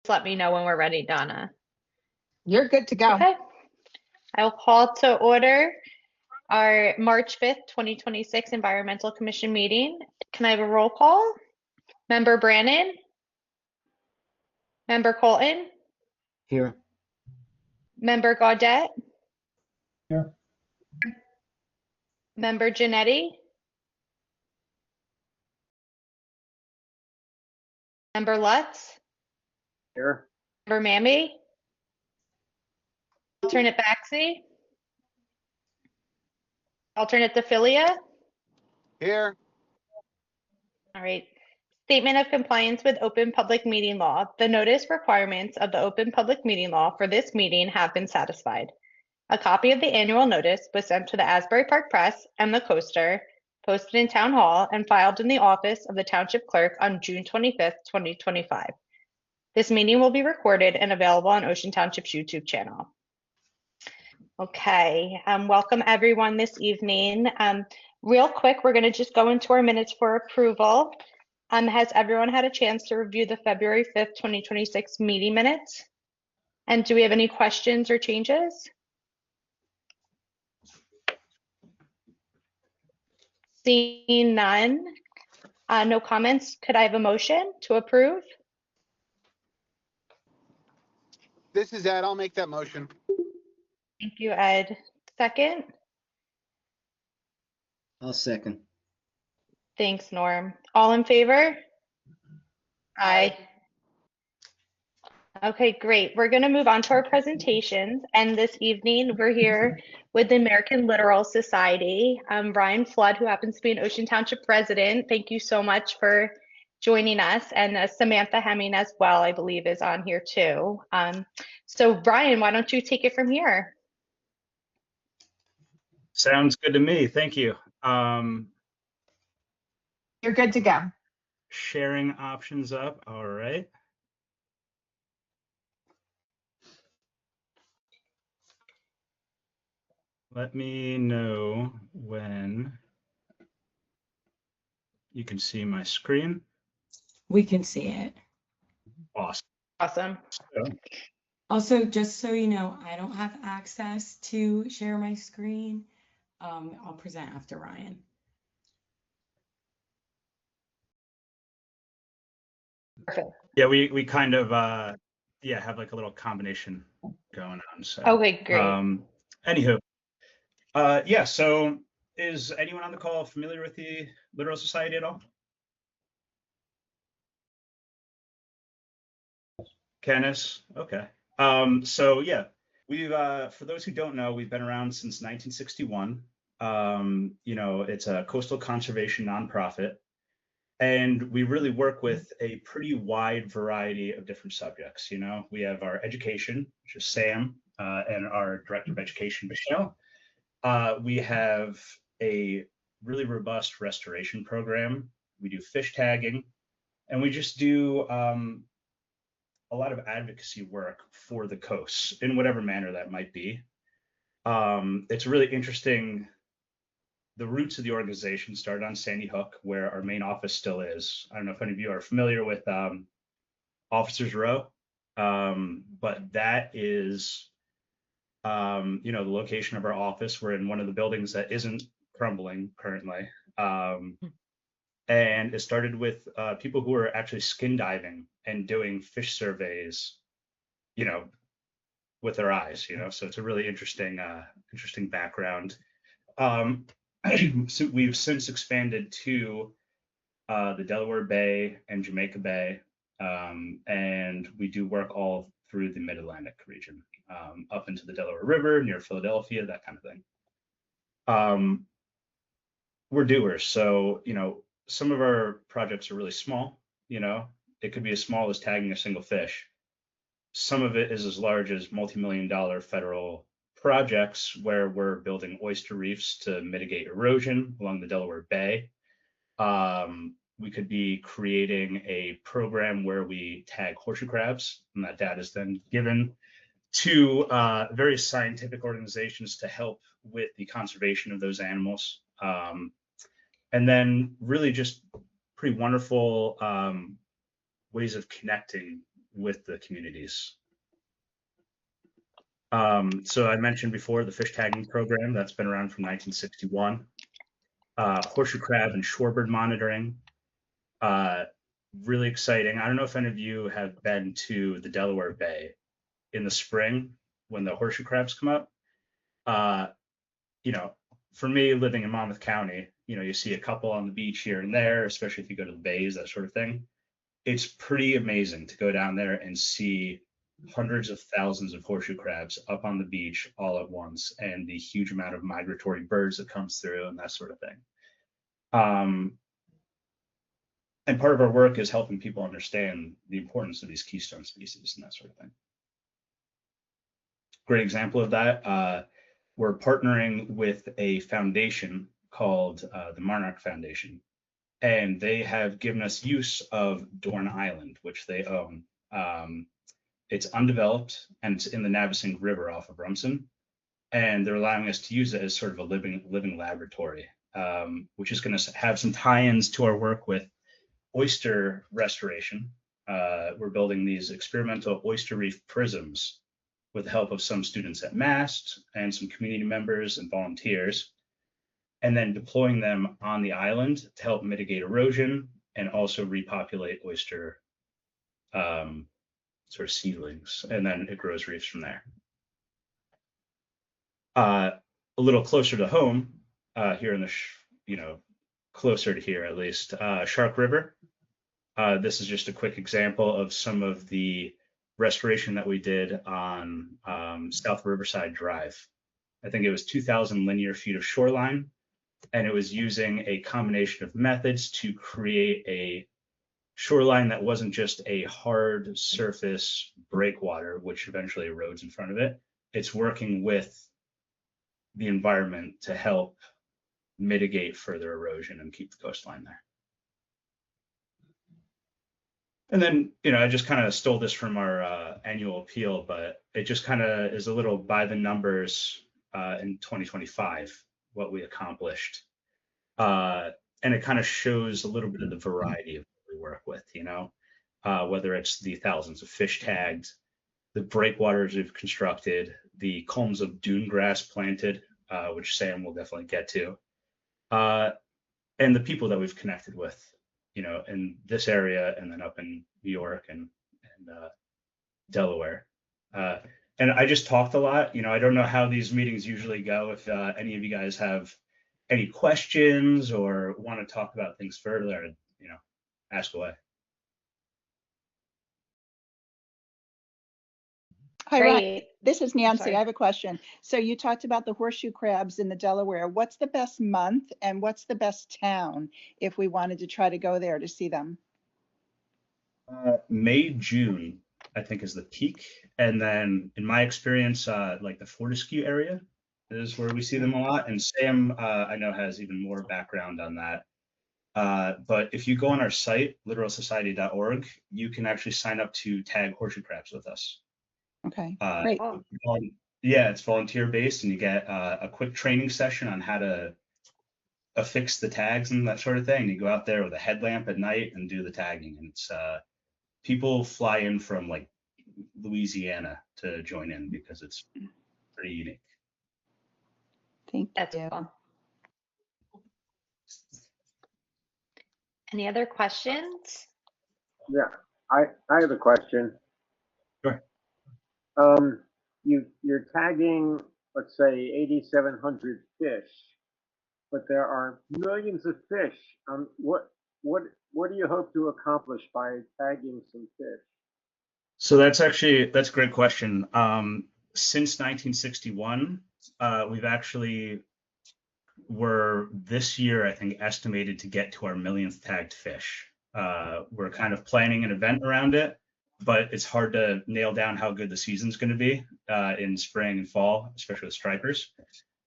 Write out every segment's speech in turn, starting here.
let me know when we're ready, Donna. You're good to go. Okay. I'll call to order our March 5th, 2026 Environmental Commission meeting. Can I have a roll call? Member Brannan? Member Colton? Here. Member Gaudette? Here. Member Janetti? Member Lutz? Here. Member Mammy? Alternate Baxi? Alternate DeFilia? Here. All right. Statement of compliance with open public meeting law. The notice requirements of the open public meeting law for this meeting have been satisfied. A copy of the annual notice was sent to the Asbury Park Press and the Coaster, posted in Town Hall, and filed in the office of the Township Clerk on June 25th, 2025. This meeting will be recorded and available on Ocean Township's YouTube channel. Okay, welcome everyone this evening. Real quick, we're going to just go into our minutes for approval. Has everyone had a chance to review the February 5th, 2026 meeting minutes? And do we have any questions or changes? Seeing none, no comments, could I have a motion to approve? This is Ed. I'll make that motion. Thank you, Ed. Second? I'll second. Thanks, Norm. All in favor? Aye. Okay, great. We're going to move on to our presentations. And this evening, we're here with the American Littoral Society. Ryan Flood, who happens to be an Ocean Township resident, thank you so much for joining us. And Samantha Hemming as well, I believe, is on here too. So Brian, why don't you take it from here? Sounds good to me. Thank you. You're good to go. Sharing options up. All right. Let me know when you can see my screen. We can see it. Awesome. Awesome. So, Also, just so you know, I don't have access to share my screen. I'll present after Ryan. Perfect. yeah, we kind of have like a little combination going on. So Okay, great. Anywho, so is anyone on the call familiar with the Littoral Society at all? Kenneth? Okay. So yeah, we've for those who don't know, we've been around since 1961. It's a coastal conservation nonprofit, and we really work with a pretty wide variety of different subjects. We have our education, which is Sam, and our director of education, Michelle. We have a really robust restoration program. We do fish tagging, and we just do a lot of advocacy work for the coasts in whatever manner that might be. It's really interesting. The roots of the organization started on Sandy Hook, where our main office still is. I don't know if any of you are familiar with Officers Row, but that is, the location of our office. We're in one of the buildings that isn't crumbling currently. And it started with people who were actually skin diving and doing fish surveys, with their eyes, so it's a really interesting background. So we've since expanded to the Delaware Bay and Jamaica Bay, and we do work all through the Mid-Atlantic region, up into the Delaware River, near Philadelphia, that kind of thing. We're doers, so some of our projects are really small. It could be as small as tagging a single fish. Some of it is as large as multi-million-dollar federal projects where we're building oyster reefs to mitigate erosion along the Delaware Bay. We could be creating a program where we tag horseshoe crabs, and that data is then given to various scientific organizations to help with the conservation of those animals. And then really just pretty wonderful ways of connecting with the communities. So I mentioned before the fish tagging program that's been around from 1961. Horseshoe crab and shorebird monitoring. Really exciting. I don't know if any of you have been to the Delaware Bay in the spring when the horseshoe crabs come up. You know, for me, living in Monmouth County, you know, you see a couple on the beach here and there, especially if you go to the bays, that sort of thing. It's pretty amazing to go down there and see hundreds of thousands of horseshoe crabs up on the beach all at once, and the huge amount of migratory birds that comes through and that sort of thing. And part of our work is helping people understand the importance of these keystone species and that sort of thing. Great example of that, we're partnering with a foundation called the Monarch Foundation, and they have given us use of Dorn Island, which they own. It's undeveloped and it's in the Navesink River off of Rumson, and they're allowing us to use it as sort of a living laboratory, which is going to have some tie-ins to our work with oyster restoration. We're building these experimental oyster reef prisms with the help of some students at MAST and some community members and volunteers, and then deploying them on the island to help mitigate erosion and also repopulate oyster sort of seedlings, and then it grows reefs from there. A little closer to home, here in the, closer to here at least, Shark River. This is just a quick example of some of the restoration that we did on South Riverside Drive. I think it was 2,000 linear feet of shoreline, and it was using a combination of methods to create a shoreline that wasn't just a hard surface breakwater, which eventually erodes in front of it. It's working with the environment to help mitigate further erosion and keep the coastline there. And then, I just kind of stole this from our annual appeal, but it just kind of is a little by the numbers in 2025, what we accomplished. And it kind of shows a little bit of the variety of what we work with, whether it's the thousands of fish tagged, the breakwaters we've constructed, the culms of dune grass planted, which Sam will definitely get to, and the people that we've connected with, in this area and then up in New York and Delaware. And I just talked a lot. I don't know how these meetings usually go. If any of you guys have any questions or want to talk about things further, ask away. Hi, Ryan. Great. This is Nancy. sorry. I have a question. So you talked about the horseshoe crabs in the Delaware. What's the best month and what's the best town if we wanted to try to go there to see them? May, June, I think, is the peak. And then in my experience, like the Fortescue area is where we see them a lot. And Sam, I know, has even more background on that. But if you go on our site, littoralsociety.org, you can actually sign up to tag horseshoe crabs with us. Okay, great. Yeah, it's volunteer based, and you get a quick training session on how to affix the tags and that sort of thing. You go out there with a headlamp at night and do the tagging, and it's people fly in from like Louisiana to join in because it's pretty unique. Thank That's you. cool. Any other questions? Yeah, I have a question. Sure. You're tagging, let's say, 8,700 fish, but there are millions of fish. What do you hope to accomplish by tagging some fish? So that's a great question. Since 1961, we're this year, I think, estimated to get to our millionth tagged fish. We're kind of planning an event around it, but it's hard to nail down how good the season's going to be in spring and fall, especially with stripers.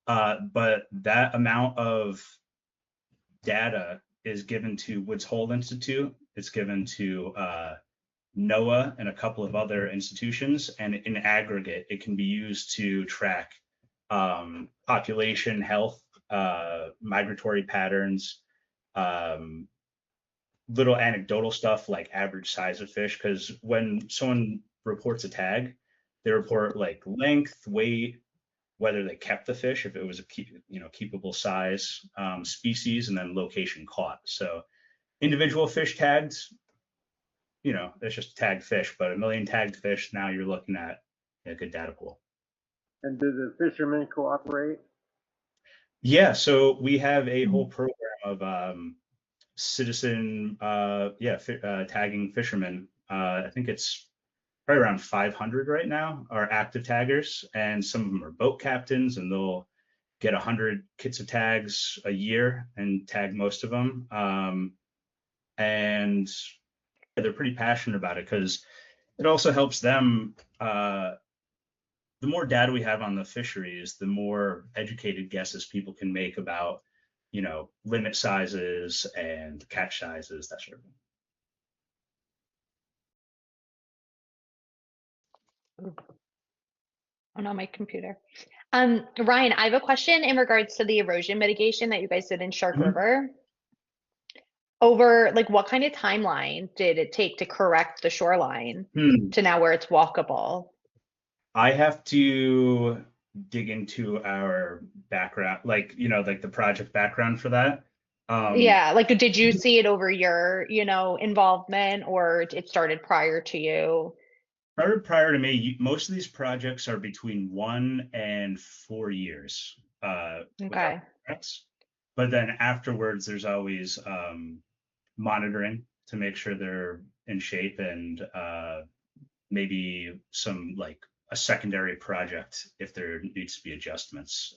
But that amount of data is given to Woods Hole Institute. It's given to NOAA and a couple of other institutions, and in aggregate, it can be used to track population health, migratory patterns, little anecdotal stuff like average size of fish, because when someone reports a tag, they report like length, weight, whether they kept the fish, if it was a keepable size, species, and then location caught. So individual fish tags, it's just tagged fish, but a million tagged fish, now you're looking at a good data pool. And do the fishermen cooperate? Yeah, so we have a whole program of citizen tagging fishermen. I think it's probably around 500 right now are active taggers, and some of them are boat captains, and they'll get 100 kits of tags a year and tag most of them. And they're pretty passionate about it because it also helps them. The more data we have on the fisheries, the more educated guesses people can make about, limit sizes and catch sizes, that sort of thing. Oh no, my computer. Ryan, I have a question in regards to the erosion mitigation that you guys did in Shark River. Over like what kind of timeline did it take to correct the shoreline to now where it's walkable? I have to dig into our background, like the project background for that. Yeah, like did you see it over your, involvement, or it started prior to you? Prior to me, most of these projects are between 1 and 4 years with our Okay. projects. But then afterwards, there's always monitoring to make sure they're in shape, and maybe some like a secondary project if there needs to be adjustments.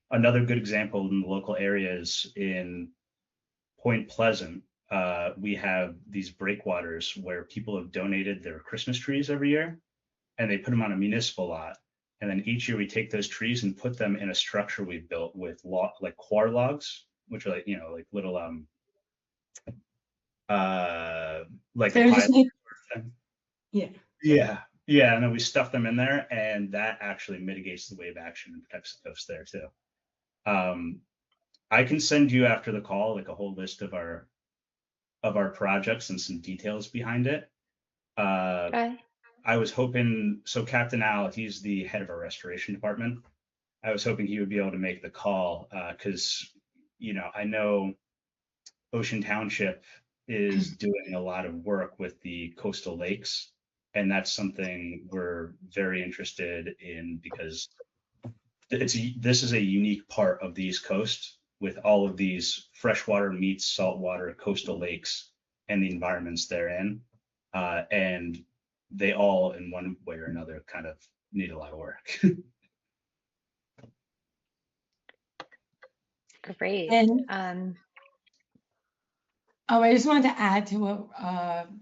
Another good example in the local areas in Point Pleasant, we have these breakwaters where people have donated their Christmas trees every year, and they put them on a municipal lot. And then each year we take those trees and put them in a structure we've built with like quar logs, which are like little like So a just pile. yeah. Yeah, and then we stuff them in there, and that actually mitigates the wave action and protects the coast there too. I can send you after the call like a whole list of our projects and some details behind it. Okay. I was hoping, so Captain Al, he's the head of our restoration department. I was hoping he would be able to make the call because, I know Ocean Township is doing a lot of work with the coastal lakes, and that's something we're very interested in because this is a unique part of the East Coast with all of these freshwater meets saltwater coastal lakes and the environments they're in. And they all, in one way or another, kind of need a lot of work. Great. And I just wanted to add to what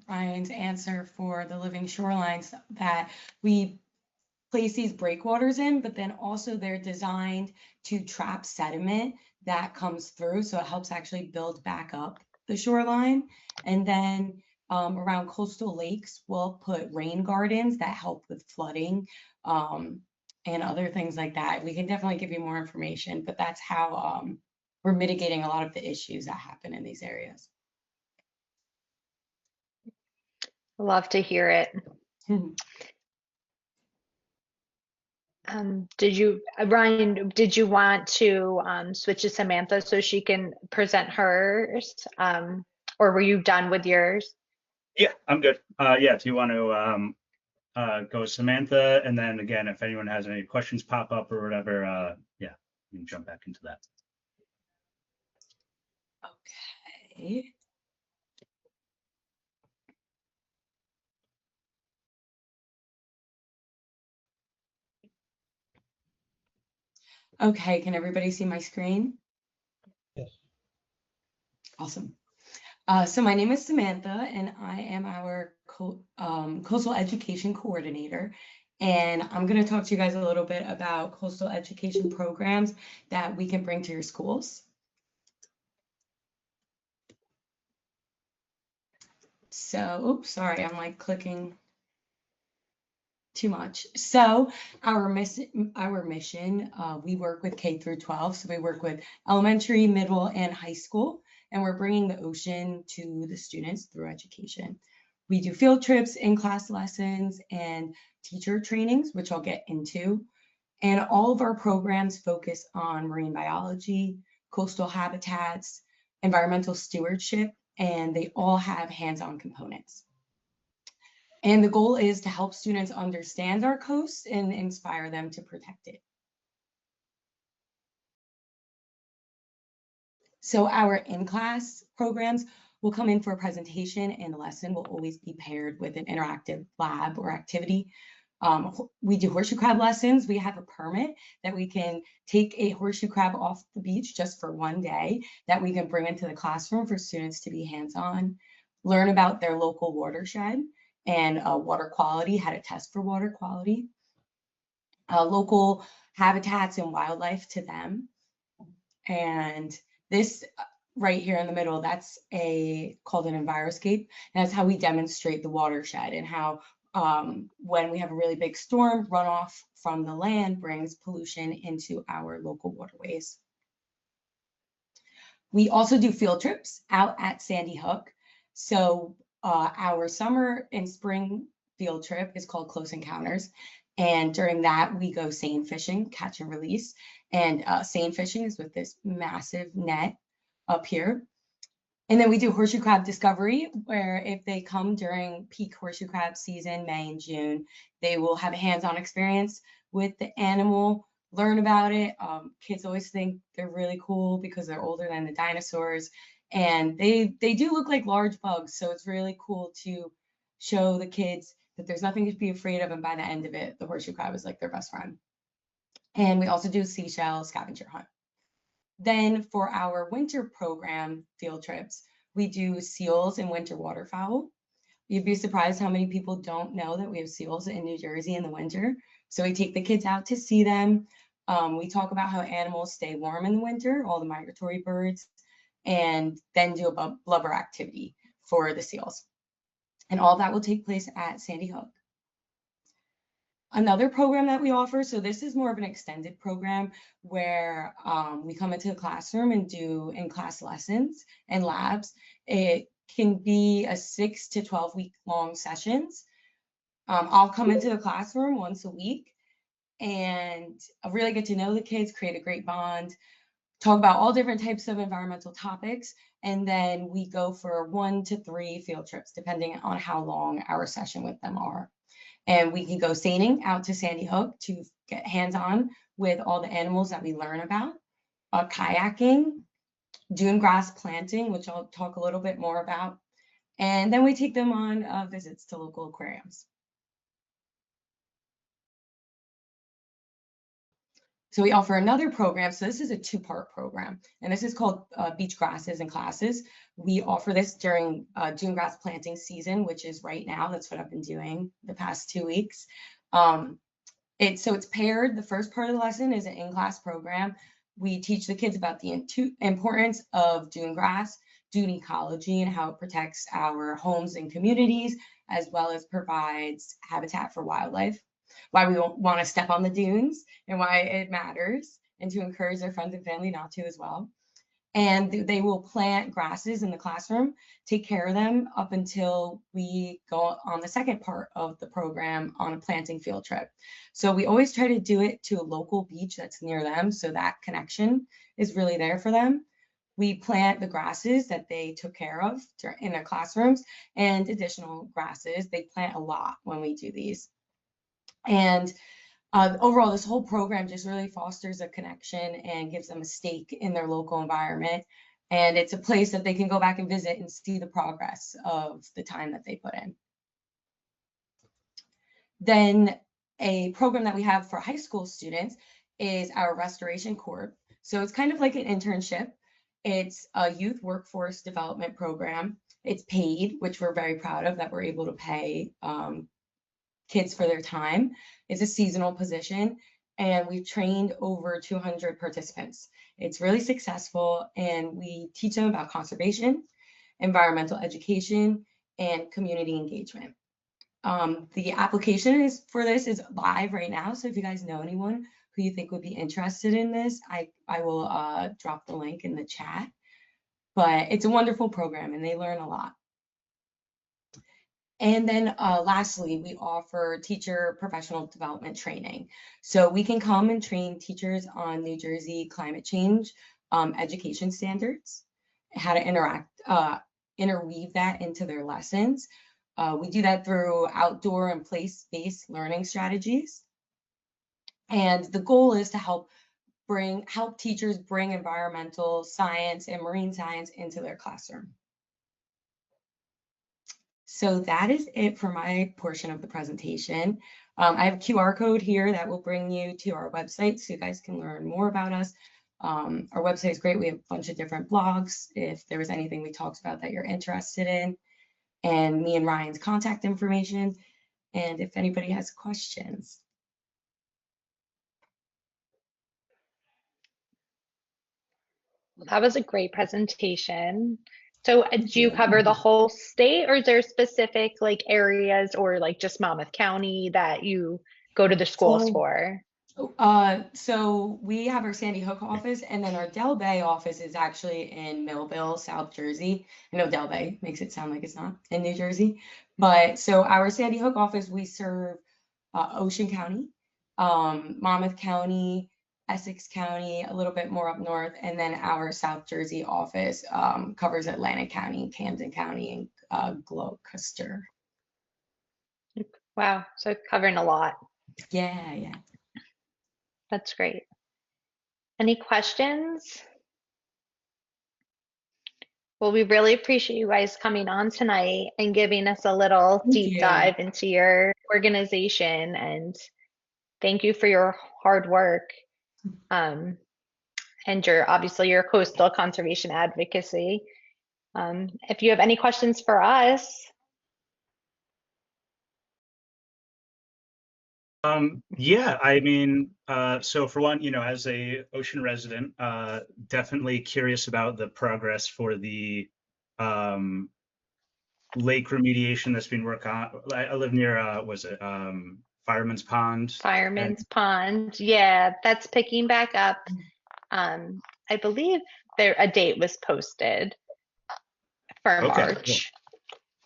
Ryan's answer for the living shorelines, that we place these breakwaters in, but then also they're designed to trap sediment that comes through. So it helps actually build back up the shoreline. And then around coastal lakes, we'll put rain gardens that help with flooding and other things like that. We can definitely give you more information, but that's how we're mitigating a lot of the issues that happen in these areas. Love to hear it. Ryan, did you want to switch to Samantha so she can present hers? Or were you done with yours? Yeah, I'm good. If you want to go with Samantha, and then again, if anyone has any questions pop up or whatever, you can jump back into that. Okay. Okay, can everybody see my screen? Yes. Awesome. So my name is Samantha, and I am our coastal education coordinator. And I'm going to talk to you guys a little bit about coastal education programs that we can bring to your schools. So, oops, sorry, I'm like clicking too much. So our mission, we work with K through 12. So we work with elementary, middle, and high school. and we're bringing the ocean to the students through education. We do field trips, in-class lessons, and teacher trainings, which I'll get into. And all of our programs focus on marine biology, coastal habitats, environmental stewardship, and they all have hands-on components. And the goal is to help students understand our coast and inspire them to protect it. So our in-class programs will come in for a presentation, and the lesson will always be paired with an interactive lab or activity. We do horseshoe crab lessons. We have a permit that we can take a horseshoe crab off the beach just for one day that we can bring into the classroom for students to be hands-on, learn about their local watershed and water quality, how to test for water quality, local habitats and wildlife to them. And this right here in the middle, that's called an Enviroscape. And that's how we demonstrate the watershed and how when we have a really big storm, runoff from the land brings pollution into our local waterways. We also do field trips out at Sandy Hook. So our summer and spring field trip is called Close Encounters. And during that, we go seine fishing, catch and release. And seine fishing is with this massive net up here. And then we do horseshoe crab discovery, where if they come during peak horseshoe crab season, May and June, they will have a hands-on experience with the animal, learn about it. Kids always think they're really cool because they're older than the dinosaurs. And they do look like large bugs. So it's really cool to show the kids that there's nothing to be afraid of. And by the end of it, the horseshoe crab is like their best friend. And we also do seashell scavenger hunt. Then for our winter program field trips, we do seals and winter waterfowl. You'd be surprised how many people don't know that we have seals in New Jersey in the winter. So we take the kids out to see them. We talk about how animals stay warm in the winter, all the migratory birds, and then do a blubber activity for the seals. And all that will take place at Sandy Hook. Another program that we offer, so this is more of an extended program where we come into the classroom and do in-class lessons and labs. It can be a 6 to 12 week long sessions. I'll come into the classroom once a week and I really get to know the kids, create a great bond, talk about all different types of environmental topics, and then we go for 1 to 3 field trips, depending on how long our session with them are. And we can go seining out to Sandy Hook to get hands-on with all the animals that we learn about, kayaking, dune grass planting, which I'll talk a little bit more about. And then we take them on visits to local aquariums. So we offer another program. So this is a 2-part program, and this is called Beach Grasses and Classes. We offer this during dune grass planting season, which is right now. That's what I've been doing the past 2 weeks. So it's paired. The first part of the lesson is an in-class program. We teach the kids about the importance of dune grass, dune ecology, and how it protects our homes and communities, as well as provides habitat for wildlife, why we want to step on the dunes and why it matters, and to encourage their friends and family not to as well. And they will plant grasses in the classroom, take care of them up until we go on the second part of the program on a planting field trip. So we always try to do it to a local beach that's near them, so that connection is really there for them. We plant the grasses that they took care of in their classrooms and additional grasses. They plant a lot when we do these. And overall, this whole program just really fosters a connection and gives them a stake in their local environment. And it's a place that they can go back and visit and see the progress of the time that they put in. Then a program that we have for high school students is our Restoration Corps. So it's kind of like an internship. It's a youth workforce development program. It's paid, which we're very proud of that we're able to pay kids for their time. It's a seasonal position, and we've trained over 200 participants. It's really successful, and we teach them about conservation, environmental education, and community engagement. The application for this is live right now, so if you guys know anyone who you think would be interested in this, I will drop the link in the chat. but it's a wonderful program and they learn a lot. And then lastly, we offer teacher professional development training. So we can come and train teachers on New Jersey climate change education standards, how to interweave that into their lessons. We do that through outdoor and place-based learning strategies. And the goal is to help teachers bring environmental science and marine science into their classroom. So that is it for my portion of the presentation. I have a QR code here that will bring you to our website so you guys can learn more about us. Our website is great. We have a bunch of different blogs if there was anything we talked about that you're interested in, and me and Ryan's contact information, and if anybody has questions. That was a great presentation. So do you you. cover the whole state, or is there specific like areas or like just Monmouth County that you go to the schools So- for? So we have our Sandy Hook office, and then our Del Bay office is actually in Millville, South Jersey. I know Del Bay makes it sound like it's not in New Jersey, but so our Sandy Hook office, we serve Ocean County, Monmouth County, Essex County, a little bit more up north, and then our South Jersey office covers Atlantic County, Camden County, and Gloucester. Wow, so covering a lot. Yeah. That's great. Any questions? Well, we really appreciate you guys coming on tonight and giving us a little Thank deep you. dive into your organization, and thank you for your hard work. And obviously your coastal conservation advocacy. If you have any questions for us. Yeah, I mean, so for one, as a ocean resident, definitely curious about the progress for the lake remediation that's been worked on. I live near, Fireman's Pond. Fireman's Pond. Yeah, that's picking back up. I believe a date was posted for Okay, March.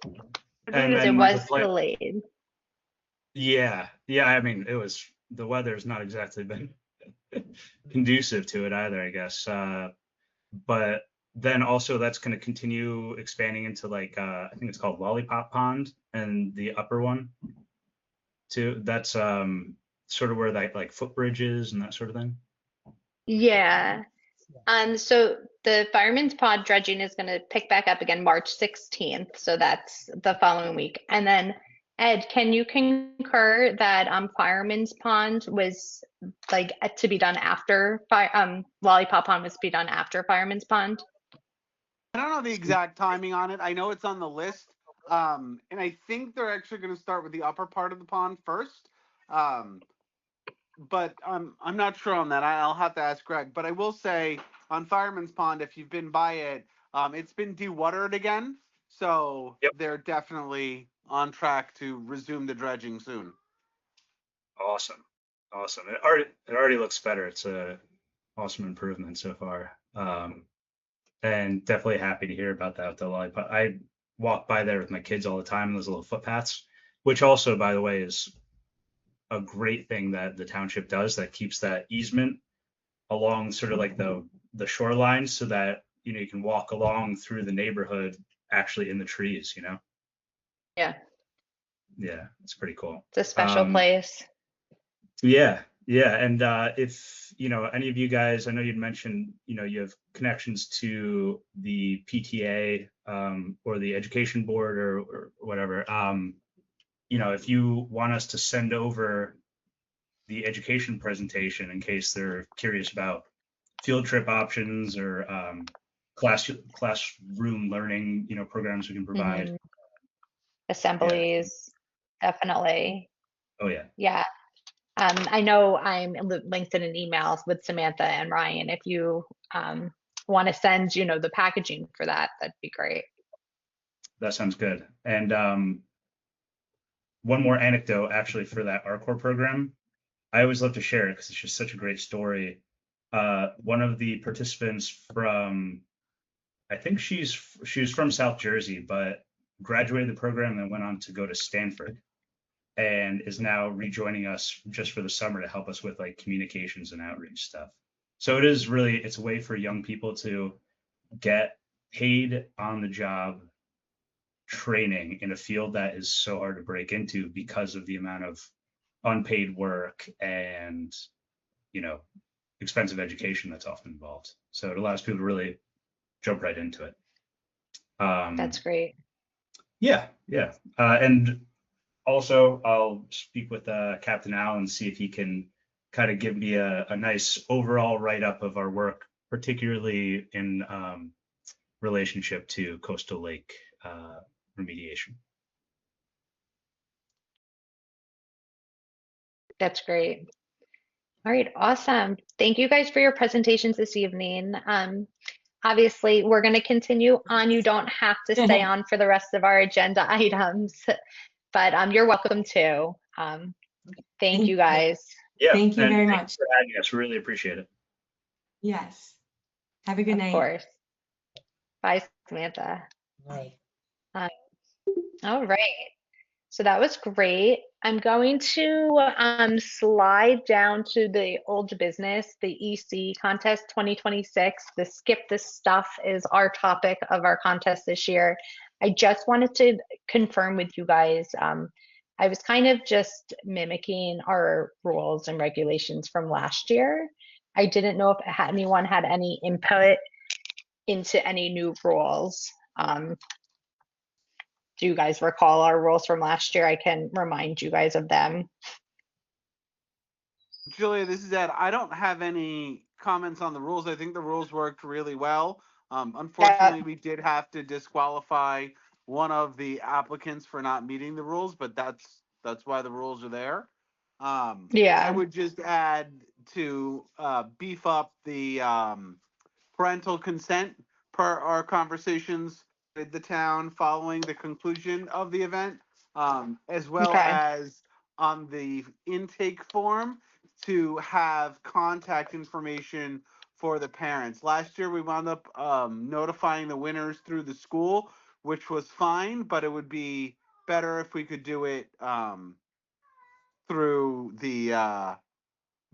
cool. I And believe it then was the delayed. Yeah, I mean, the weather's not exactly been conducive to it either, I guess. But then also that's going to continue expanding into like I think it's called Lollipop Pond, and the upper one too. That's sort of where that like footbridge is and that sort of thing. Yeah. So the Fireman's Pond dredging is going to pick back up again March 16th. So that's the following week. And then Ed, can you concur that Fireman's Pond was like to be done after Lollipop Pond was to be done after Fireman's Pond? I don't know the exact timing on it. I know it's on the list. And I think they're actually going to start with the upper part of the pond first. But I'm not sure on that. I'll have to ask Greg. But I will say on Fireman's Pond, if you've been by it, it's been dewatered again. So Yep. they're definitely on track to resume the dredging soon. Awesome. It already looks better. It's a awesome improvement so far. And definitely happy to hear about that with the Lollipop. I walk by there with my kids all the time, those little footpaths, which also, by the way, is a great thing that the township does that keeps that easement along sort of like the shoreline so that, you can walk along through the neighborhood actually in the trees, Yeah, Yeah, it's pretty cool. it's a special place. Yeah. And if, any of you guys, I know you'd mentioned, you have connections to the PTA or the education board or whatever. If you want us to send over the education presentation in case they're curious about field trip options or classroom learning, programs we can provide. Mhm. Assemblies, definitely. Oh yeah. Yeah. I know I'm linked in an email with Samantha and Ryan. If you want to send, the packaging for that, that'd be great. That sounds good. And one more anecdote actually for that ARCOR program. I always love to share it because it's just such a great story. One of the participants from I think she's from South Jersey, but graduated the program and went on to go to Stanford, and is now rejoining us just for the summer to help us with like communications and outreach stuff. So it's a way for young people to get paid on the job training in a field that is so hard to break into because of the amount of unpaid work and, you know, expensive education that's often involved. So it allows people to really jump right into it. That's great. Yeah. And also, I'll speak with Captain Al and see if he can kind of give me a nice overall write-up of our work, particularly in relationship to coastal lake remediation. That's great. All right, awesome. Thank you guys for your presentations this evening. Obviously, we're going to continue on. You don't have to stay on for the rest of our agenda items, but you're welcome to. Thank you guys. Yeah. Thank you and very thanks much. for having us. Really appreciate it. Yes. Have a good Of night. course. Bye, Samantha. Bye. All right. So that was great. I'm going to slide down to the old business, the EC contest 2026. The Skip This Stuff is our topic of our contest this year. I just wanted to confirm with you guys. I was kind of just mimicking our rules and regulations from last year. I didn't know if anyone had any input into any new rules. Do you guys recall our rules from last year? I can remind you guys of them. Julia, this is Ed. I don't have any comments on the rules. I think the rules worked really well. Unfortunately, we did have to disqualify one of the applicants for not meeting the rules, but that's why the rules are there. Yeah. I would just add to beef up the parental consent per our conversations with the town following the conclusion of the event, as well Okay. as on the intake form to have contact information for the parents. Last year, we wound up notifying the winners through the school, which was fine, but it would be better if we could do it through the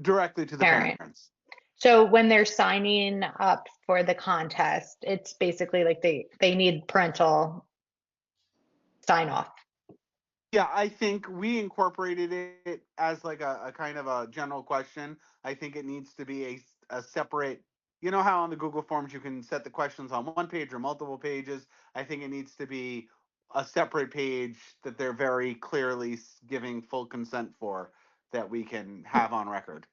directly to the Parent. parents. So when they're signing up for the contest, it's basically like they need parental sign off. Yeah, I think we incorporated it as like a kind of a general question. I think it needs to be a separate, you know how on the Google Forms you can set the questions on one page or multiple pages. I think it needs to be a separate page that they're very clearly giving full consent for, that we can have on record.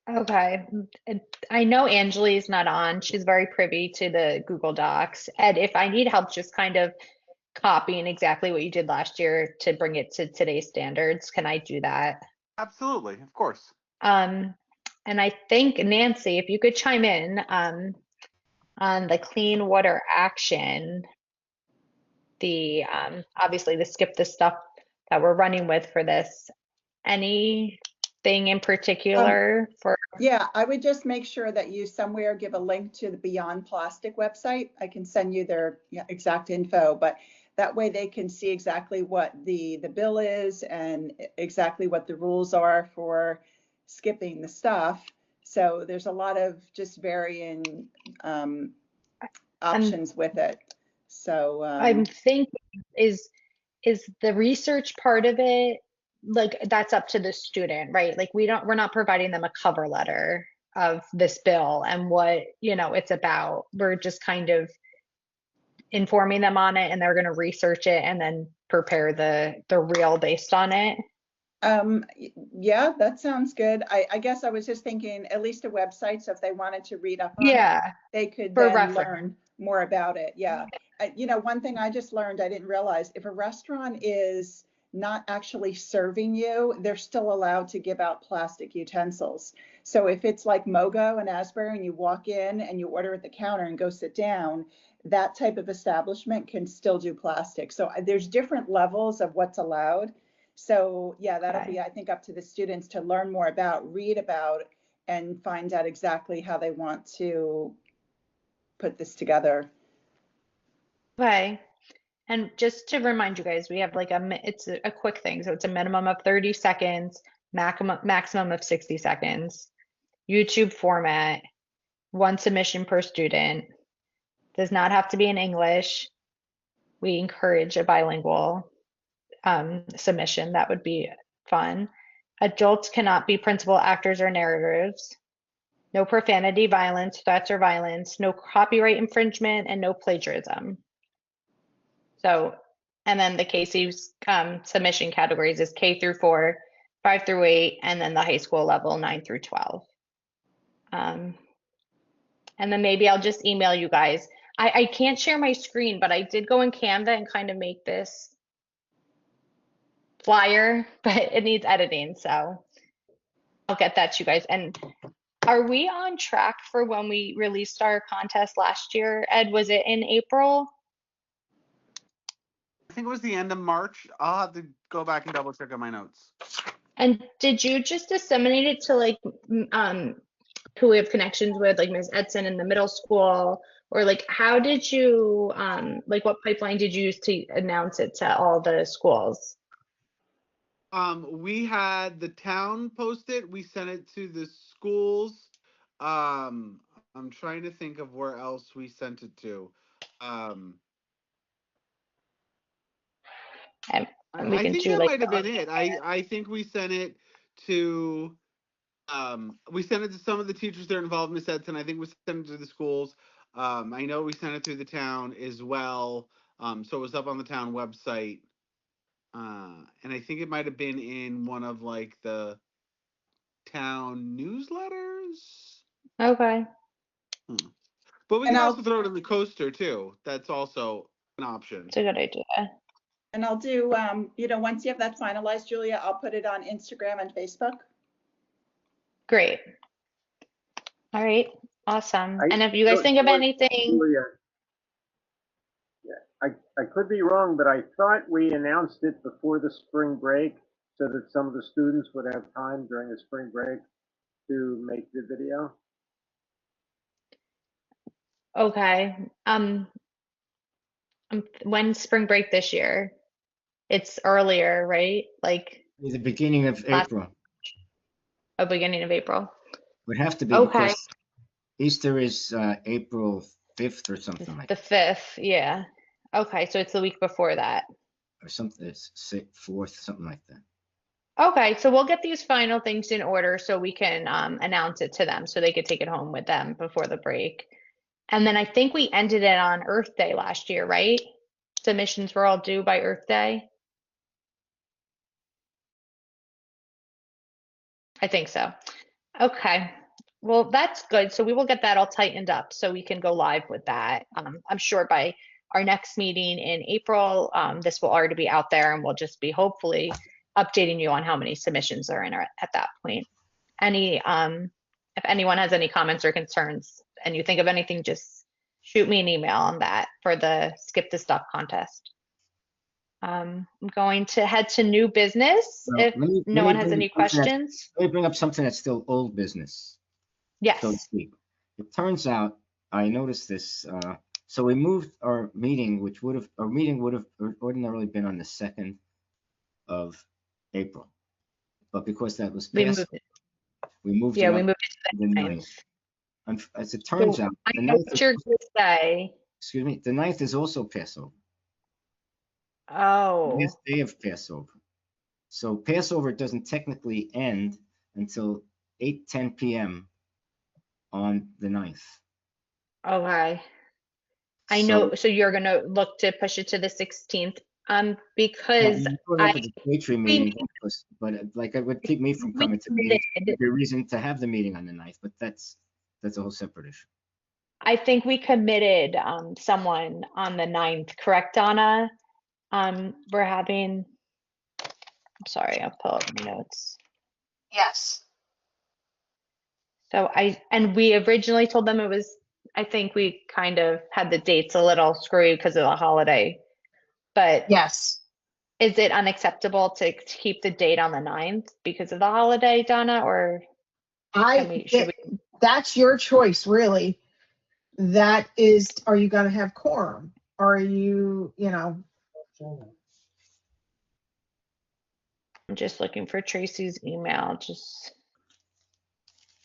Okay. I know Anjali's not on. She's very privy to the Google Docs. Ed, if I need help just kind of copying exactly what you did last year to bring it to today's standards, can I do that? Absolutely, of course. And I think Nancy, if you could chime in on the clean water action, the obviously the Skip This Stuff that we're running with for this. Anything in particular for? Yeah, I would just make sure that you somewhere give a link to the Beyond Plastic website. I can send you their exact info, but that way they can see exactly what the bill is and exactly what the rules are for skipping the stuff. So there's a lot of just varying options with it. So I'm thinking is the research part of it, like that's up to the student, right? Like we're not providing them a cover letter of this bill and what, it's about. We're just kind of informing them on it, and they're going to research it and then prepare the reel based on it. Yeah, that sounds good. I guess I was just thinking at least a website, so if they wanted to read up on Yeah, it, they could for then reference. learn more about it. Yeah. One thing I just learned, I didn't realize, if a restaurant is not actually serving you, they're still allowed to give out plastic utensils. So if it's like Mogo and Asbury and you walk in and you order at the counter and go sit down, that type of establishment can still do plastic. So there's different levels of what's allowed. So yeah, that'll be, I think, up to the students to learn more about, read about, and find out exactly how they want to put this together. Okay. And just to remind you guys, we have like it's a quick thing. So it's a minimum of 30 seconds, maximum of 60 seconds, YouTube format, one submission per student, does not have to be in English. We encourage a bilingual submission. That would be fun. Adults cannot be principal actors or narrators. No profanity, violence, threats, or violence. No copyright infringement, and no plagiarism. So, and then the KC's submission categories is K through 4, 5 through 8, and then the high school level 9 through 12. And then maybe I'll just email you guys. I can't share my screen, but I did go in Canva and kind of make this flyer, but it needs editing, so I'll get that to you guys. And are we on track for when we released our contest last year? Ed, was it in April? I think it was the end of March. I'll have to go back and double check on my notes. And did you just disseminate it to like who we have connections with, like Ms. Edson in the middle school, or like how did you like what pipeline did you use to announce it to all the schools? We had the town post it. We sent it to the schools. I'm trying to think of where else we sent it to. And we I can think do that like might have been it. I think we sent it to some of the teachers that are involved in Miss Edson. I think we sent it to the schools. I know we sent it through the town as well. So it was up on the town website. And I think it might have been in one of like the town newsletters. okay. But we And can I'll also throw it in the coaster too. That's also an option. It's a good idea. And I'll do, once you have that finalized, Julia, I'll put it on Instagram and Facebook. Great. All right. Awesome. I- And if you guys think of Julia- anything, Julia, yeah, I could be wrong, but I thought we announced it before the spring break so that some of the students would have time during the spring break to make the video. okay. When's spring break this year? It's earlier, right? Like The beginning of Last- April. a beginning of April. Would have to be Okay. because Easter is April 5th or something like The that. 5th, yeah. Okay, so it's the week before that. Or something, it's 4th, something like that. Okay, so we'll get these final things in order so we can announce it to them so they could take it home with them before the break. And then I think we ended it on Earth Day last year, right? Submissions were all due by Earth Day. I think so. Okay. Well, that's good. So we will get that all tightened up so we can go live with that. I'm sure by our next meeting in April, this will already be out there and we'll just be hopefully updating you on how many submissions are in at that point. If anyone has any comments or concerns and you think of anything, just shoot me an email on that for the Skip the Stuff contest. I'm going to head to new business Well, if let me no one has bring any up something questions. Let me bring up something that's still old business, Yes. so to speak. It turns out, I noticed this, so we moved our meeting, our meeting would have ordinarily been on the 2nd of April. But because that was We passed, moved it. we moved Yeah, it we up moved it to to the the 9th. 9th. And as it turns So out, I the know 9th what you're going to say. excuse me, the 9th is also Passover. Oh, Last day of Passover. So Passover doesn't technically end until 8:10 p.m. on the 9th. okay. I So- know. So you're going to look to push it to the 16th, because I don't know if it's a Patriot meeting, but like it would keep me from we coming to the meeting. committed. There'd be a reason to have the meeting on the 9th, but that's a whole separate issue. I think we committed someone on the 9th, correct, Donna? We're having, I'm sorry, I'll pull up my notes. Yes. So and we originally told them it was, I think we kind of had the dates a little screwed because of the holiday. But Yes. is it unacceptable to keep the date on the 9th because of the holiday, Donna, or should we? That's your choice, really. That is, are you gonna have quorum? Or are you, I'm just looking for Tracy's email.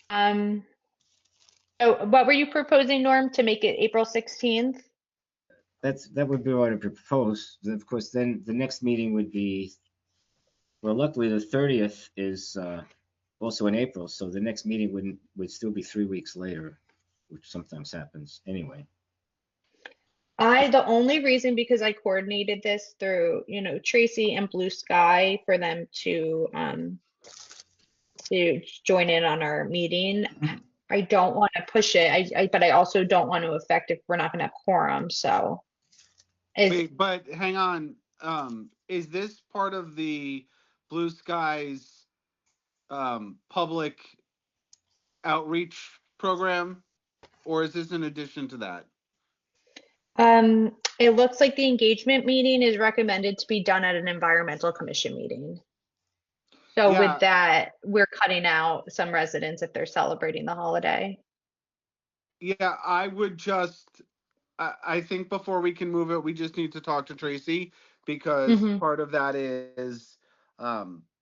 Um, oh, what were you proposing, Norm, to make it April 16th? That would be what I propose. Of course, then the next meeting would be, well, luckily the 30th is also in April, so the next meeting would still be 3 weeks later, which sometimes happens anyway. The only reason, because I coordinated this through, Tracy and Blue Sky for them to join in on our meeting. I don't want to push it. But I also don't want to affect if we're not going to have quorum. So Wait, but hang on. Is this part of the Blue Skies public outreach program, or is this in addition to that? it looks like the engagement meeting is recommended to be done at an environmental commission meeting. So Yeah. with that, we're cutting out some residents if they're celebrating the holiday. Yeah, I would just, I think before we can move it, we just need to talk to Tracy, because Mhm. part of that is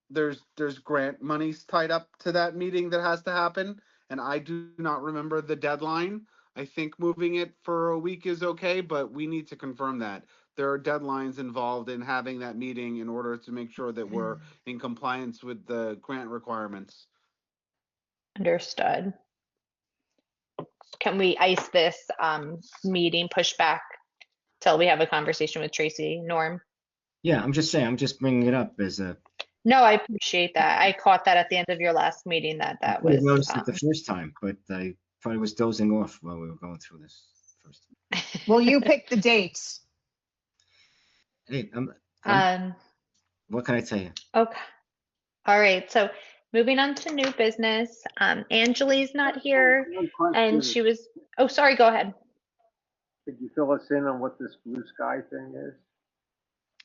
there's grant monies tied up to that meeting that has to happen, and I do not remember the deadline. I think moving it for a week is okay, but we need to confirm that. There are deadlines involved in having that meeting in order to make sure that we're in compliance with the grant requirements. Understood. Can we ice this meeting, push back till we have a conversation with Tracy, Norm? Yeah, I'm just saying, I'm just bringing it up as a. No, I appreciate that. I caught that at the end of your last meeting that I was. noticed it the first time, but I probably was dozing off while we were going through this first time. well, you pick the dates. Hey, what can I tell you? Okay. All right. So moving on to new business. Angeli's not here, One and question, she was. Oh, sorry. Go ahead. could you fill us in on what this blue sky thing is?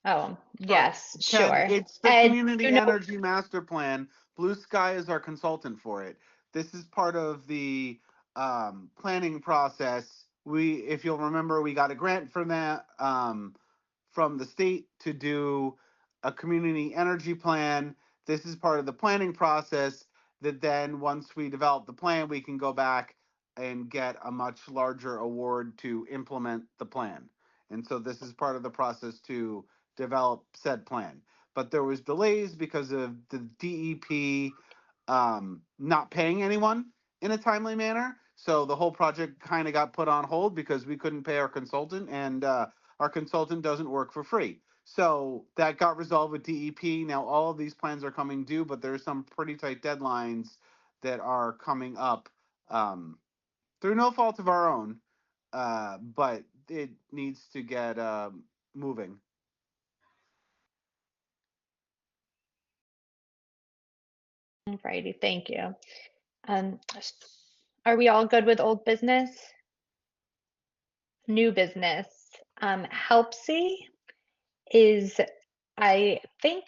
Oh, yes, Ken, sure. it's the And Community Energy Master Plan. Blue Sky is our consultant for it. This is part of the planning process. If you'll remember, we got a grant from that from the state to do a community energy plan. This is part of the planning process that then once we develop the plan, we can go back and get a much larger award to implement the plan. And so this is part of the process to develop said plan. But there was delays because of the DEP not paying anyone in a timely manner. So the whole project kind of got put on hold because we couldn't pay our consultant, and our consultant doesn't work for free. So that got resolved with DEP. Now all of these plans are coming due, but there's some pretty tight deadlines that are coming up through no fault of our own. But it needs to get moving. Alrighty, thank you. Are we all good with old business? New business. Helpsy is, I think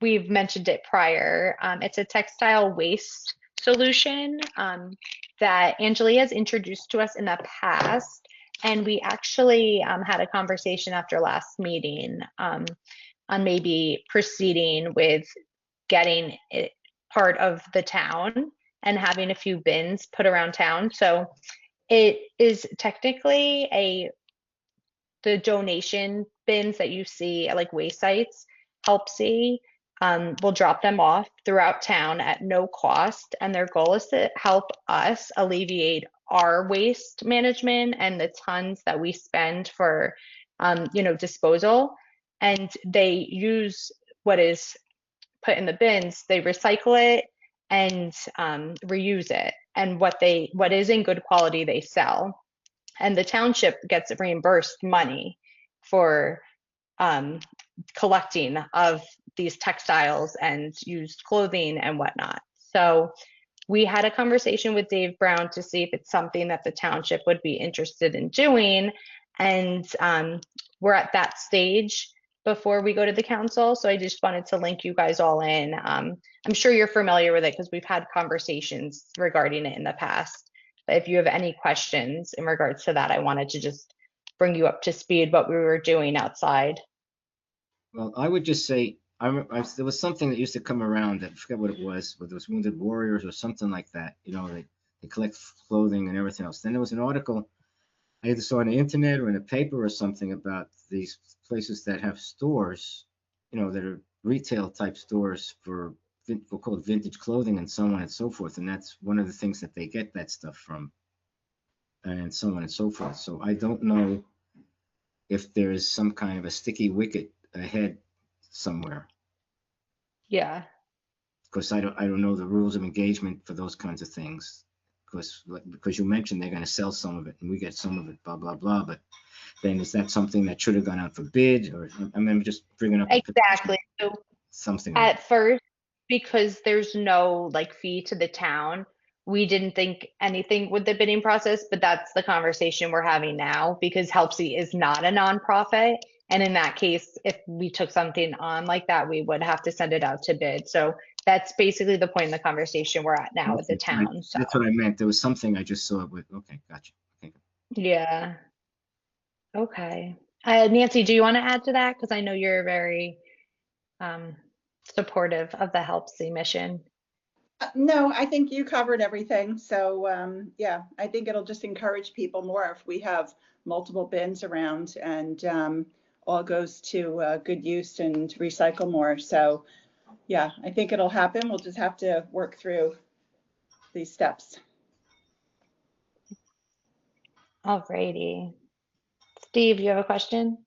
we've mentioned it prior. It's a textile waste solution that Angeli has introduced to us in the past. And we actually had a conversation after last meeting on maybe proceeding with getting it part of the town and having a few bins put around town. So it is technically the donation bins that you see at like waste sites. Helpsy will drop them off throughout town at no cost, and their goal is to help us alleviate our waste management and the tons that we spend for disposal. And they use what is put in the bins, they recycle it and reuse it. And what is in good quality, they sell. And the township gets reimbursed money for collecting of these textiles and used clothing and whatnot. So we had a conversation with Dave Brown to see if it's something that the township would be interested in doing. And we're at that stage before we go to the council. So I just wanted to link you guys all in. I'm sure you're familiar with it because we've had conversations regarding it in the past. But if you have any questions in regards to that, I wanted to just bring you up to speed what we were doing outside. Well, I would just say, there was something that used to come around, I forget what it was, whether it was Wounded Warriors or something like that. They collect clothing and everything else. Then there was an article I either saw on the internet or in a paper or something about these places that have stores, that are retail type stores for we'll call it vintage clothing and so on and so forth. And that's one of the things that they get that stuff from, and so on and so forth. So I don't know if there is some kind of a sticky wicket ahead somewhere, Yeah. because I don't know the rules of engagement for those kinds of things. Because you mentioned they're going to sell some of it and we get some of it, blah blah blah. But then is that something that should have gone out for bid? Or I'm just bringing up Exactly. So something. at first, because there's no like fee to the town, we didn't think anything with the bidding process, but that's the conversation we're having now because Helpsy is not a nonprofit. And in that case, if we took something on like that, we would have to send it out to bid. So that's basically the point in the conversation we're at now with the town. So That's what I meant. There was something I just saw with, okay, gotcha. Okay. yeah. Okay. Nancy, do you want to add to that? Because I know you're very um, supportive of the Helpsy mission. No, I think you covered everything. So yeah, I think it'll just encourage people more if we have multiple bins around and all goes to good use and recycle more. So yeah, I think it'll happen. We'll just have to work through these steps. Alrighty. Steve, you have a question?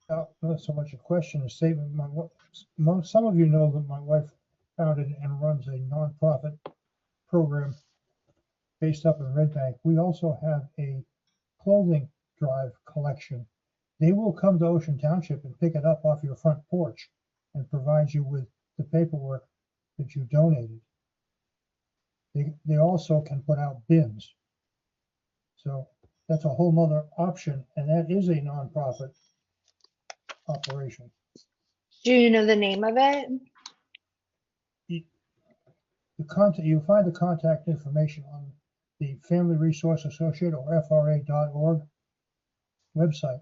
Not so much a question, a statement. Some of you know that my wife founded and runs a nonprofit program based up in Red Bank. We also have a clothing drive collection. They will come to Ocean Township and pick it up off your front porch and provide you with the paperwork that you donated. They also can put out bins. So that's a whole nother option, and that is a nonprofit operation. Do you know the name of it? You'll find the contact information on the Family Resource Associate or FRA.org website.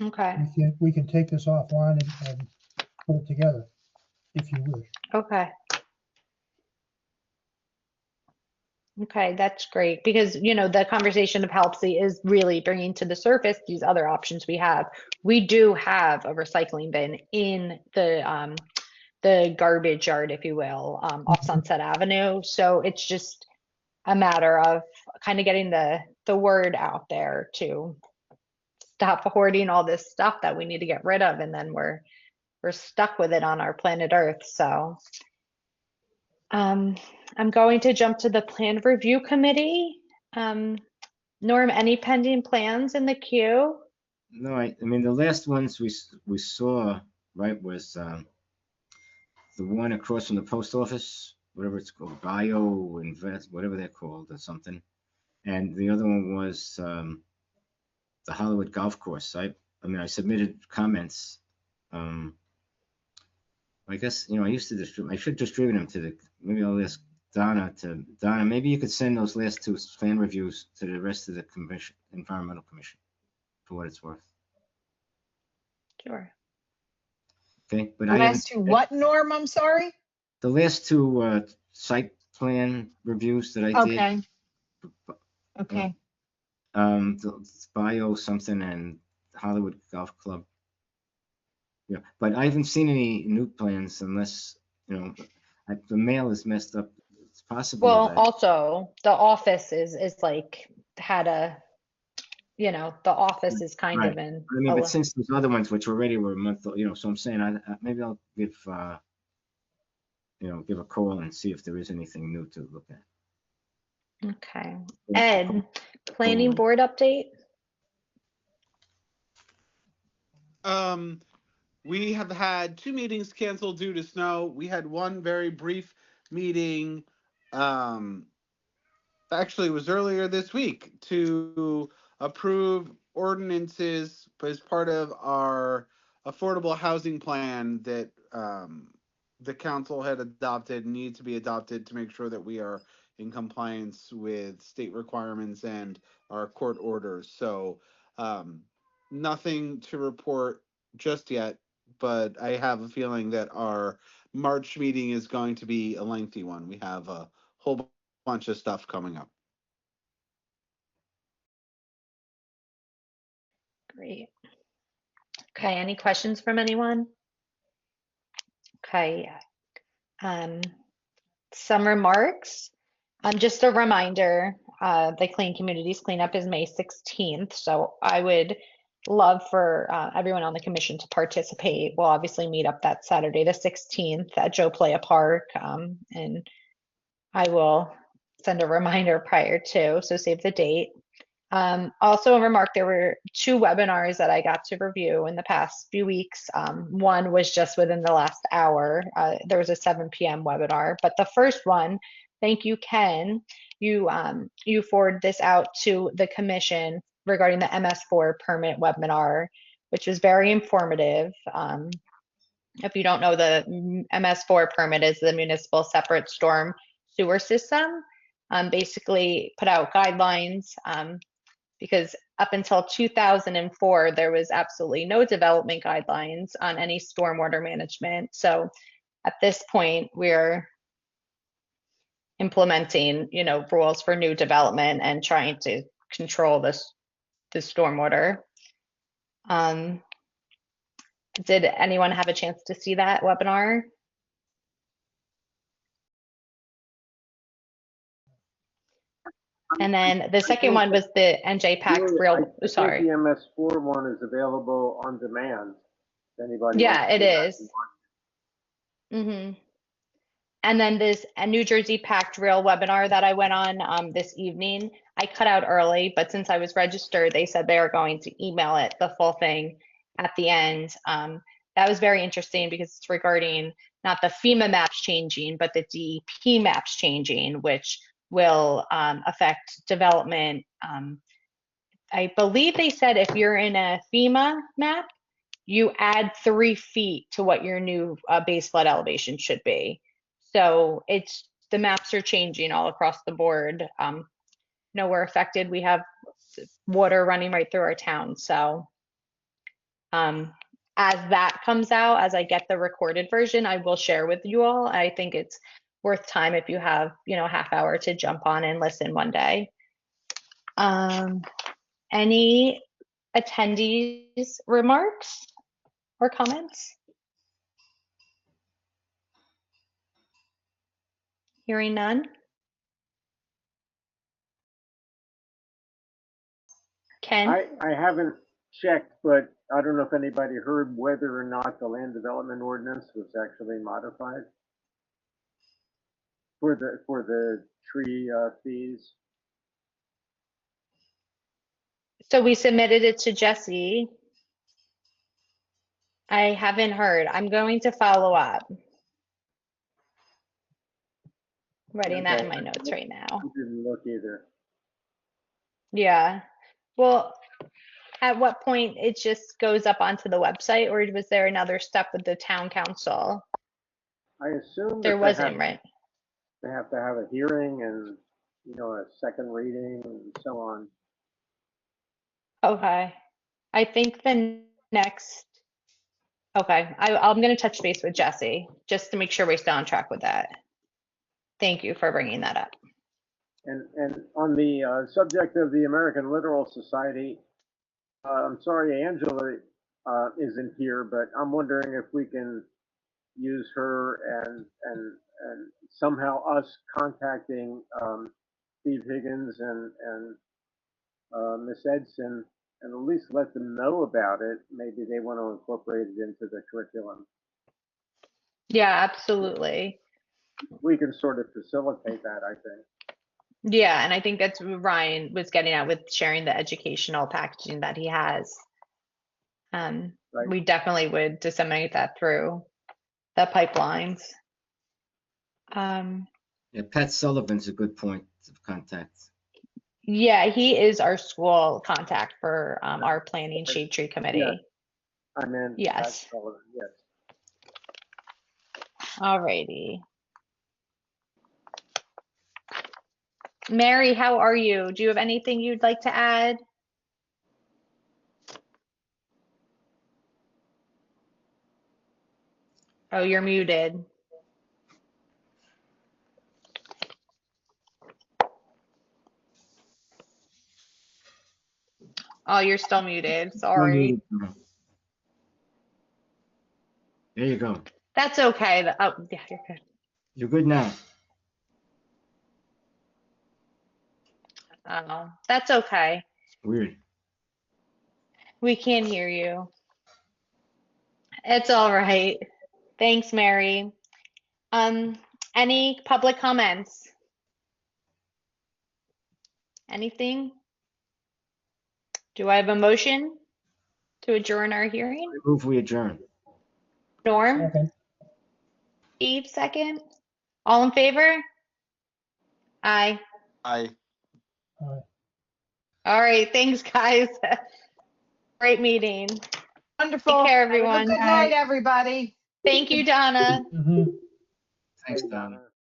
Okay. We can take this offline and put it together if you wish. Okay. Okay, that's great because the conversation of Helpsy is really bringing to the surface these other options we have. We do have a recycling bin in the garbage yard, if you will, off Sunset Avenue. So it's just a matter of kind of getting the word out there to stop hoarding all this stuff that we need to get rid of, and then we're stuck with it on our planet Earth. So I'm going to jump to the plan review committee. Norm, any pending plans in the queue? No, I mean, the last ones we saw, right, was the one across from the post office, whatever it's called, Bio Invest, whatever they're called or something. And the other one was the Hollywood Golf Course. I submitted comments. I guess, I should distribute them maybe I'll ask Donna, maybe you could send those last two plan reviews to the rest of the commission, environmental commission, for what it's worth. Sure. Okay, but As to what, Norm? I'm sorry. The last two site plan reviews that I did. Okay. Okay. The Bio something and Hollywood Golf Club. Yeah, but I haven't seen any new plans unless, the mail is messed up. It's possible. Well, also the office is like had a, the office is kind Right. of in. I mean, but since those other ones, which already were a month, so I'm saying maybe I'll give a call and see if there is anything new to look at. Okay. Ed, planning board update? We have had 2 meetings canceled due to snow. We had one very brief meeting, actually it was earlier this week, to approve ordinances as part of our affordable housing plan that the council had adopted and need to be adopted to make sure that we are in compliance with state requirements and our court orders. So nothing to report just yet, but I have a feeling that our March meeting is going to be a lengthy one. We have a whole bunch of stuff coming up. Great. Okay, any questions from anyone? Okay. Some remarks. Just a reminder, the Clean Communities Cleanup is May 16th, so I would love for everyone on the commission to participate. We'll obviously meet up that Saturday, the 16th at Joe Playa Park, and I will send a reminder prior to, so save the date. Also a remark, there were 2 webinars that I got to review in the past few weeks. One was just within the last hour. There was a 7 p.m. webinar, but the first one, thank you, Ken. You forwarded this out to the commission regarding the MS4 permit webinar, which was very informative. If you don't know, the MS4 permit is the municipal separate storm sewer system. Basically put out guidelines, because up until 2004, there was absolutely no development guidelines on any stormwater management. So at this point, we're implementing, rules for new development and trying to control the stormwater. Did anyone have a chance to see that webinar? And then the second one was the NJ PAC real, sorry. The MS4 one is available on demand. Anybody? Yeah, it is. Mm-hmm. And then this New Jersey PAC Rail webinar that I went on this evening, I cut out early, but since I was registered, they said they were going to email it, the full thing at the end. That was very interesting because it's regarding not the FEMA maps changing, but the DEP maps changing, which will affect development. I believe they said if you're in a FEMA map, you add 3 feet to what your new base flood elevation should be. So the maps are changing all across the board. We're affected. We have water running right through our town. So as that comes out, as I get the recorded version, I will share with you all. I think it's worth time if you have, a half hour to jump on and listen one day. Any attendees remarks or comments? Hearing none. Ken? I haven't checked, but I don't know if anybody heard whether or not the land development ordinance was actually modified for the tree fees. So we submitted it to Jesse. I haven't heard. I'm going to follow up. Writing that in my notes right now. I didn't look either. Yeah. Well, at what point it just goes up onto the website, or was there another step with the town council? I assume there wasn't, right? They have to have a hearing and, a second reading and so on. Okay. I think the next, okay, I'm going to touch base with Jesse just to make sure we stay on track with that. Thank you for bringing that up. And on the subject of the American Littoral Society, I'm sorry Angela isn't here, but I'm wondering if we can use her and somehow us contacting Steve Higgins and Miss Edson, and at least let them know about it. Maybe they want to incorporate it into the curriculum. Yeah, absolutely. We can sort of facilitate that, I think. Yeah, and I think that's what Ryan was getting at with sharing the educational packaging that he has. Right. We definitely would disseminate that through the pipelines. Yeah, Pat Sullivan's a good point of contact. Yeah, he is our school contact for our planning shade tree committee. Yeah. I mean, yes. Pat Sullivan, yes. All righty. Mary, how are you? Do you have anything you'd like to add? Oh, you're muted. Oh, you're still muted. Sorry. There you go. That's okay. Oh, yeah, you're good. You're good now. Oh, that's okay. It's weird. We can't hear you. It's all right. Thanks, Mary. Um, any public comments? Anything? Do I have a motion to adjourn our hearing? I move we adjourn. Norm, Okay. Steve, second. All in favor? Aye. I. All right, thanks, guys. Great meeting. Wonderful. Take care, Have a everyone. Good night, everybody. Thank you, Donna. Mhm. Thanks, Donna.